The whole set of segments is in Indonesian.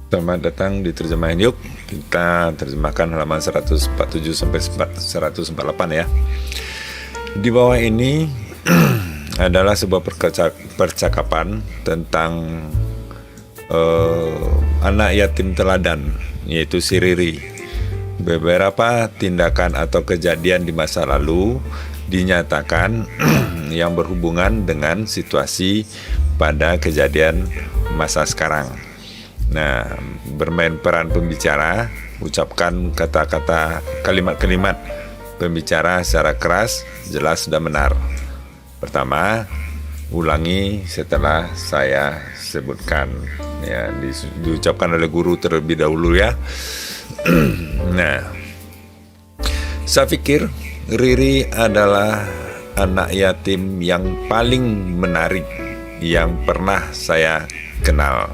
Selamat datang di Terjemahan Yuk. Kita terjemahkan halaman 147 sampai 148 ya. Di bawah ini adalah sebuah percakapan tentang anak yatim teladan, yaitu si Riri. Beberapa tindakan atau kejadian di masa lalu dinyatakan yang berhubungan dengan situasi pada kejadian masa sekarang. Nah, bermain peran pembicara, ucapkan kata-kata, kalimat-kalimat pembicara secara keras, jelas dan benar. Pertama, ulangi setelah saya sebutkan. Ya, diucapkan oleh guru terlebih dahulu ya. Nah, saya pikir Riri adalah anak yatim yang paling menarik yang pernah saya kenal.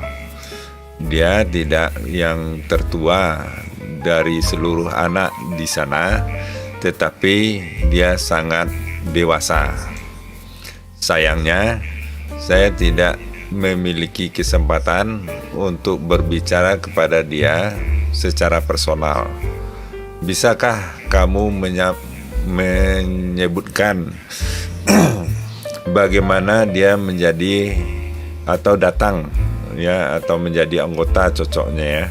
Dia tidak yang tertua dari seluruh anak di sana, tetapi dia sangat dewasa. Sayangnya, saya tidak memiliki kesempatan untuk berbicara kepada dia secara personal. Bisakah kamu menyebutkan bagaimana dia menjadi atau datang ya, atau menjadi anggota cocoknya ya,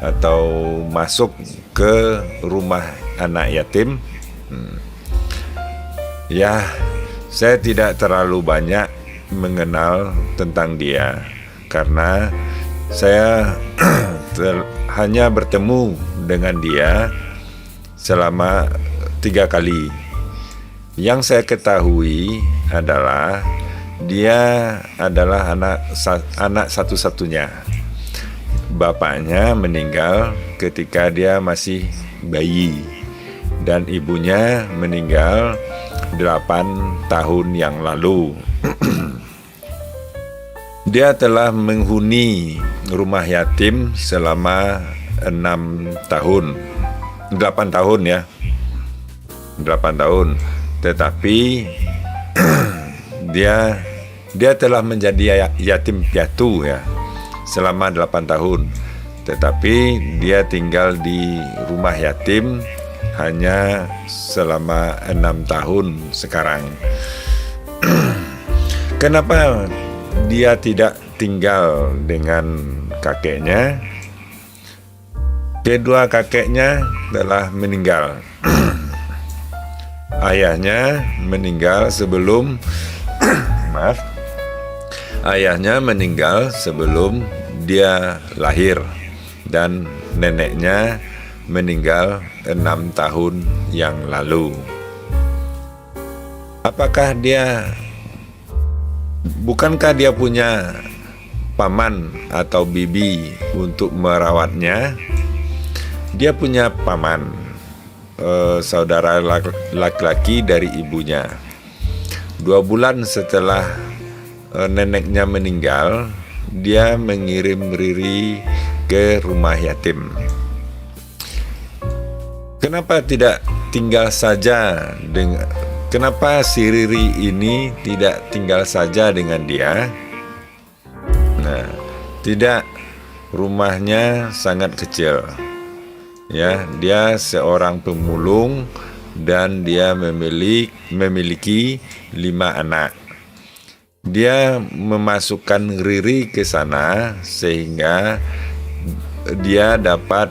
atau masuk ke rumah anak yatim? Ya, saya tidak terlalu banyak mengenal tentang dia karena saya hanya bertemu dengan dia selama 3 kali. Yang saya ketahui adalah dia adalah anak satu-satunya. Bapaknya meninggal ketika dia masih bayi dan ibunya meninggal 8 tahun yang lalu. Dia telah menghuni rumah yatim selama 8 tahun ya. 8 tahun. Tetapi dia telah menjadi yatim piatu ya selama 8 tahun. Tetapi dia tinggal di rumah yatim hanya selama 6 tahun sekarang. Kenapa dia tidak tinggal dengan kakeknya? Kedua kakeknya telah meninggal. Ayahnya meninggal sebelum Ayahnya meninggal sebelum dia lahir dan neneknya meninggal 6 tahun yang lalu. Bukankah dia punya paman atau bibi untuk merawatnya? Dia punya paman, saudara laki-laki dari ibunya. 2 bulan setelah neneknya meninggal, dia mengirim Riri ke rumah yatim. Kenapa si Riri ini tidak tinggal saja dengan dia? Nah, tidak, rumahnya sangat kecil. Ya, dia seorang pemulung dan dia memiliki 5 anak. Dia memasukkan Riri ke sana sehingga dia dapat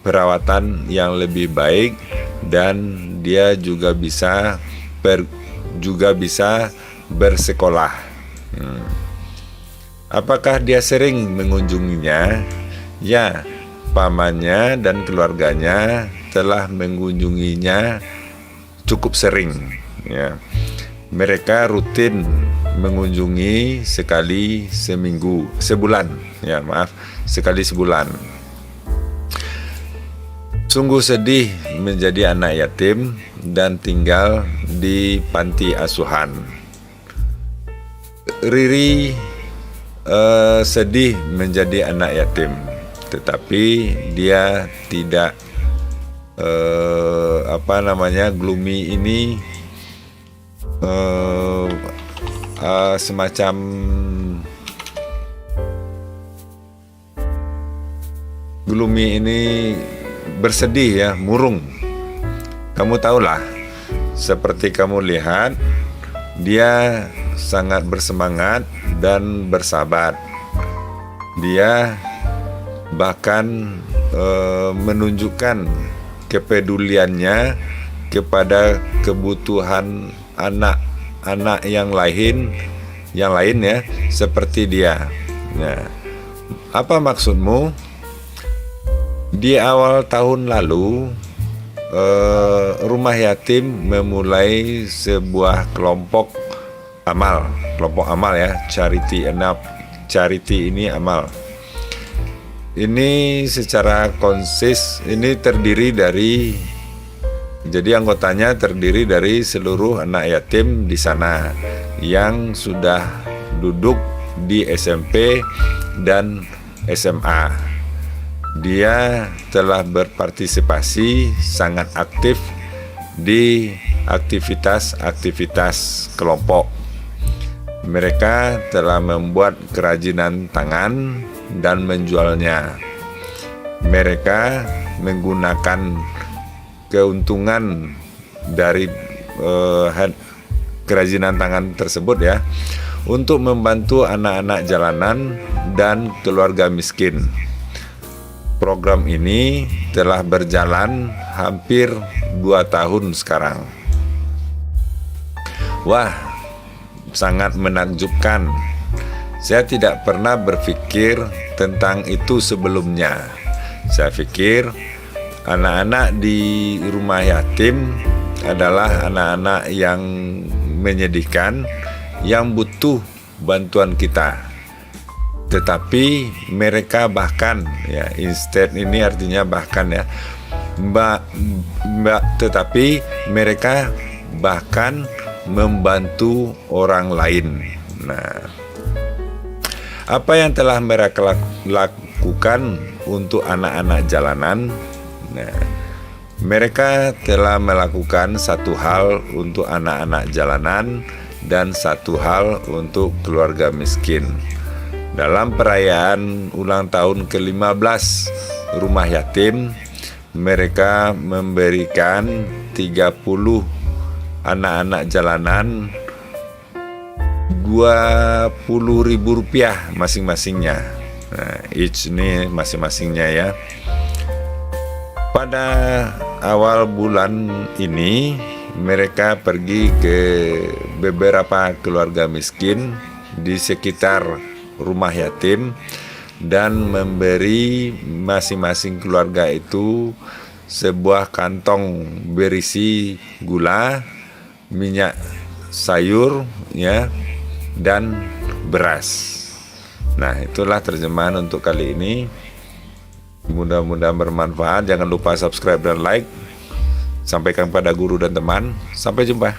perawatan yang lebih baik dan dia juga bisa bersekolah. Apakah dia sering mengunjunginya? Ya, pamannya dan keluarganya telah mengunjunginya cukup sering ya. Mereka rutin mengunjungi sekali sebulan. Sungguh sedih menjadi anak yatim dan tinggal di panti asuhan. Riri sedih menjadi anak yatim, tetapi dia tidak gloomy ini semacam Gloomy ini bersedih ya, murung. Kamu tahulah, seperti kamu lihat, dia sangat bersemangat dan bersahabat. Dia bahkan menunjukkan kepeduliannya kepada kebutuhan anak-anak yang lain ya, seperti dia. Nah, apa maksudmu? Di awal tahun lalu, Rumah Yatim memulai sebuah kelompok amal ya, charity ini amal. Ini secara ini terdiri dari, jadi anggotanya terdiri dari seluruh anak yatim di sana yang sudah duduk di SMP dan SMA. Dia telah berpartisipasi sangat aktif di aktivitas-aktivitas kelompok. Mereka telah membuat kerajinan tangan dan menjualnya. Mereka menggunakan keuntungan dari kerajinan tangan tersebut ya, untuk membantu anak-anak jalanan dan keluarga miskin. Program ini telah berjalan hampir 2 tahun sekarang. Wah, sangat menakjubkan. Saya tidak pernah berpikir tentang itu sebelumnya. Saya pikir anak-anak di rumah yatim adalah anak-anak yang menyedihkan, yang butuh bantuan kita. Tetapi mereka bahkan ya, instead ini artinya bahkan ya, tetapi mereka bahkan membantu orang lain. Nah, apa yang telah mereka lakukan untuk anak-anak jalanan? Nah, mereka telah melakukan satu hal untuk anak-anak jalanan dan satu hal untuk keluarga miskin. Dalam perayaan ulang tahun ke-15 Rumah Yatim, mereka memberikan 30 anak-anak jalanan Rp20.000 masing-masingnya. Nah, each ini masing-masingnya ya. Pada awal bulan ini, mereka pergi ke beberapa keluarga miskin di sekitar rumah yatim dan memberi masing-masing keluarga itu sebuah kantong berisi gula, minyak sayur ya, dan beras. Nah, itulah terjemahan untuk kali ini. Mudah-mudahan bermanfaat. Jangan lupa subscribe dan like. Sampaikan pada guru dan teman. Sampai jumpa.